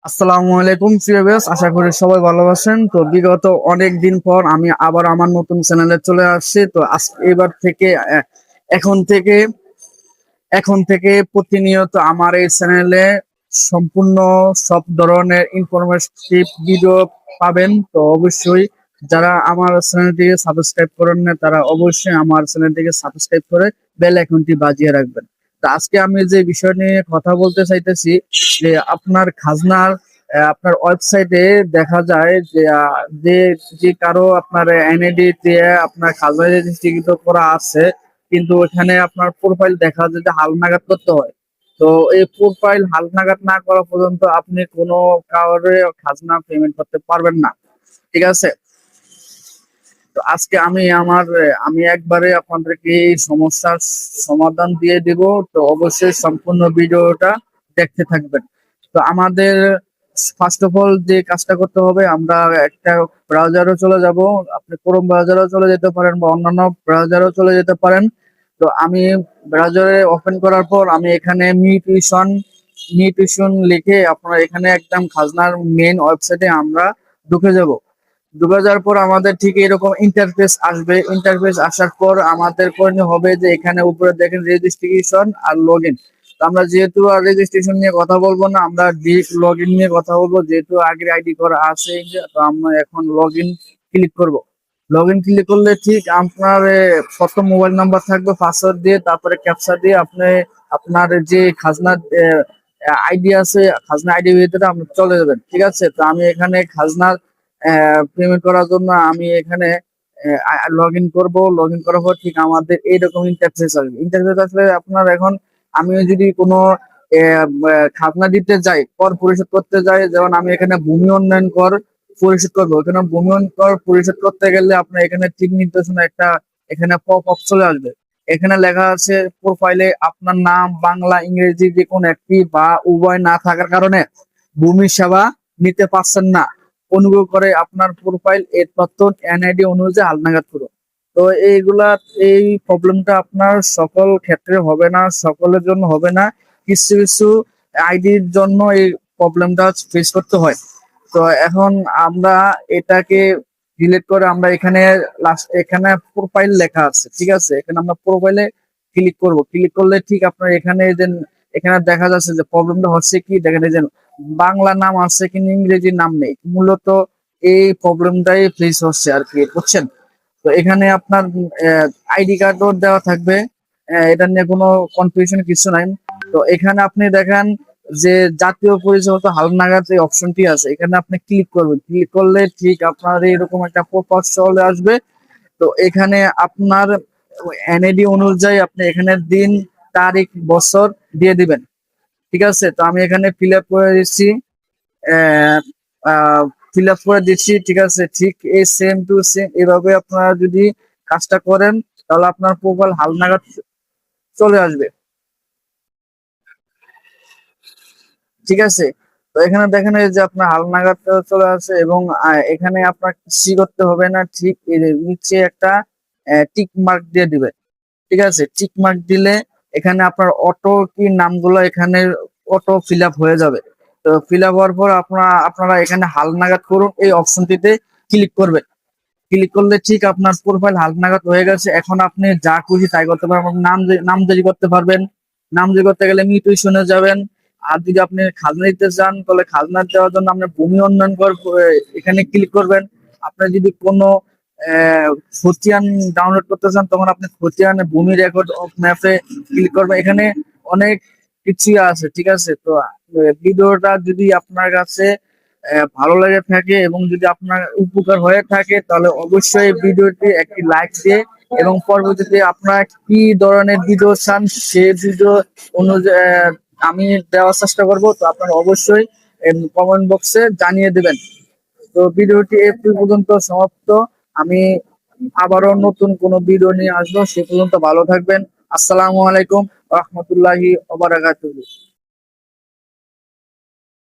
আসসালামু আলাইকুম প্রিয়স, আশা করি সবাই ভালো আছেন। তো বিগত অনেক দিন পর আমি আবার আমার নতুন চ্যানেলে চলে আসছি। তো এবার থেকে এখন থেকে এখন থেকে প্রতিনিয়ত আমার এই চ্যানেলে সম্পূর্ণ সব ধরনের ইনফরমেটিভ ভিডিও পাবেন। তো অবশ্যই যারা আমার চ্যানেলটিকে সাবস্ক্রাইব করেন না, তারা অবশ্যই আমার চ্যানেলটিকে সাবস্ক্রাইব করে বেল আইকনটি বাজিয়ে রাখবেন। তো আজকে আমি যে বিষয় নিয়ে কথা বলতে চাইতেছি, যে আপনার খাজনার আপনার ওয়েবসাইটে দেখা যায় যে যে যে কারো আপনার এনআইডি দিয়ে আপনার খাজনা রেজিস্ট্রি করা আছে, কিন্তু ওখানে আপনার প্রোফাইল দেখা যায় যে হালনাগাদ করতে হয়। তো এই প্রোফাইল হালনাগাদ না করা পর্যন্ত আপনি কোনো কারোর খাজনা পেমেন্ট করতে পারবেন না। ঠিক আছে। তো আজকে আমি একবারে আপনাদেরকে এই সমস্যার সমাধান দিয়ে দিব। তো অবশ্যই সম্পূর্ণ ভিডিওটা দেখতে থাকবেন। তো আমাদের ফার্স্ট অফ অল যে কাজটা করতে হবে, আমরা একটা ব্রাউজারও চলে যাব। আপনি ক্রোম ব্রাউজারও চলে যেতে পারেন বা অন্যান্য ব্রাউজারও চলে যেতে পারেন। তো আমি ব্রাউজারে ওপেন করার পর আমি এখানে মি টিউশন লিখে আপনার এখানে একদম খাজনার মেইন ওয়েবসাইটে আমরা ঢুকে যাব। ঢুকে যাওয়ার পর আমাদের ঠিক এরকম ইন্টারফেস আসবে। ইন্টারফেস আসার পর আমাদের করণীয় হবে যে এখানে উপরে দেখেন রেজিস্ট্রেশন আর লগ ইন। আমরা যেহেতু আর রেজিস্ট্রেশন নিয়ে কথা বলবো না, আমরা ডিরেক্ট লগ ইন নিয়ে কথা বলবো। যেহেতু আগের আইডি করা আছে, তো আমরা এখন লগ ইন ক্লিক করব। লগ ইন ক্লিক করলে ঠিক আপনার প্রথম মোবাইল নাম্বার থাকবে, পাসওয়ার্ড দিয়ে তারপরে ক্যাপচা দিয়ে আপনি আপনার যে খাজনা আইডি আছে, খাজনা আইডি ভিতরে আপনি চলে যাবেন। ঠিক আছে। তো আমি এখানে খাজনার পেমেন্ট করার জন্য আমি এখানে লগ ইন করবো। লগ ইন করার পর ঠিক আমাদের এইরকম ইন্টারফেস আসবে। ইন্টারফেস আসলে আপনার এখন আমি যদি কোনো খাজনা দিতে যাই, কর পরিশোধ করতে যাই, যেমন আমি এখানে ভূমি উন্নয়ন কর পরিশোধ করবো, এখানে ভূমি উন্নয়ন কর পরিশোধ করতে গেলে আপনার এখানে ঠিক নির্দেশনা একটা এখানে পপ আপ চলে আসবে। এখানে লেখা আছে প্রোফাইলে আপনার নাম বাংলা ইংরেজি যে কোনো একটি বা উভয় না থাকার কারণে ভূমি সেবা নিতে পারছেন না। অনুগ্রহ করে আপনার প্রোফাইল এর তথ্য এনআইডি অনুযায়ী হালনাগাদ করুন। তো এই প্রবলেমটা আপনার সকল ক্ষেত্রে হবে না, সকলের জন্য হবে না। কিছু কিছু আইডির জন্য এই প্রবলেমটা ফেস করতে হয়। তো এখন আমরা এটাকে ডিলিট করে আমরা এখানে এখানে প্রোফাইল লেখা আছে। ঠিক আছে। এখানে আমরা প্রোফাইলে ক্লিক করব। ক্লিক করলে ঠিক আপনার এখানে যে এখানে দেখা যাচ্ছে যে প্রবলেমটা হচ্ছে কি, দেখেন এই যে বাংলা নাম আছে কিন্তু ইংরেজি নাম নেই। মূলত এই প্রবলেমটাই ফেস হচ্ছে আর কি, বুঝছেন। তো এখানে আপনার আইডি কার্ডও দেওয়া থাকবে। এটা নিয়ে কোনো কনফিউশন কিছু নাই। তো এখানে আপনি দেখেন যে জাতীয় পরিচয়পত্র হালনাগাদ এই অপশনটি আছে, এখানে আপনি ক্লিক করবেন। ক্লিক করলে ঠিক আপনার এরকম একটা পপআপ চলে আসবে। তো এখানে আপনার এনআইডি অনুযায়ী আপনি এখানে দিন তারিখ বছর দিয়ে দিবেন। ঠিক আছে। তো আমি এখানে ফিল আপ করে দিচ্ছি। ঠিক আছে। ঠিক এই সেম টু সেম এভাবে আপনারা যদি কাজটা করেন, তাহলে আপনার প্রোফাইল হালনাগাদ চলে আসবে। ঠিক আছে। তো এখানে দেখেন এই যে আপনার হালনাগাদ চলে আসে, এবং এখানে আপনার কিছু করতে হবে না। ঠিক এর নিচে একটা টিক মার্ক দিয়ে দিবেন। ঠিক আছে। টিক মার্ক দিলে এখানে আপনার অটো কি নামগুলো এখানে অটো ফিল আপ হয়ে যাবে। তো ফিল আপ হওয়ার পর আপনারা এখানে হালনাগাদ করুন এই অপশনটিতে ক্লিক করবেন। ক্লিক করলে ঠিক আপনার প্রোফাইল হালনাগাদ হয়ে গেছে। এখন আপনি যা খুশি তাই করতে পারবেন। নামজারি করতে পারবেন। নামজারি করতে গেলে মিউটেশনে যাবেন। আর যদি আপনি খাজনা দিতে চান, তাহলে খাজনা দেওয়ার জন্য আপনি ভূমি উন্নয়ন এখানে ক্লিক করবেন। আপনার যদি কোনো খতিয়ান ডাউনলোড করতে চান, তখন আপনি খতিয়ানে ভূমি রেকর্ড অফ ম্যাপে ক্লিক করবেন। এখানে অনেক কিছুই আছে। ঠিক আছে। তো ভিডিওটা যদি আপনার কাছে ভালো লেগে থাকে এবং যদি আপনার উপকার হয়ে থাকে, তাহলে অবশ্যই ভিডিওটি একটি লাইক দিয়ে এবং পরবর্তীতে আপনারা কি ধরনের ভিডিও চান সে ভিডিও অনুযায়ী আমি দেওয়ার চেষ্টা করবো। তো আপনারা অবশ্যই কমেন্ট বক্সে জানিয়ে দিবেন। তো ভিডিওটি এই পর্যন্ত সমাপ্ত। আমি আবারও নতুন কোনো ভিডিও নিয়ে আসবো। সে পর্যন্ত ভালো থাকবেন। আসসালামু আলাইকুম রহমতুল্লাহি ওয়া বারাকাতুহু।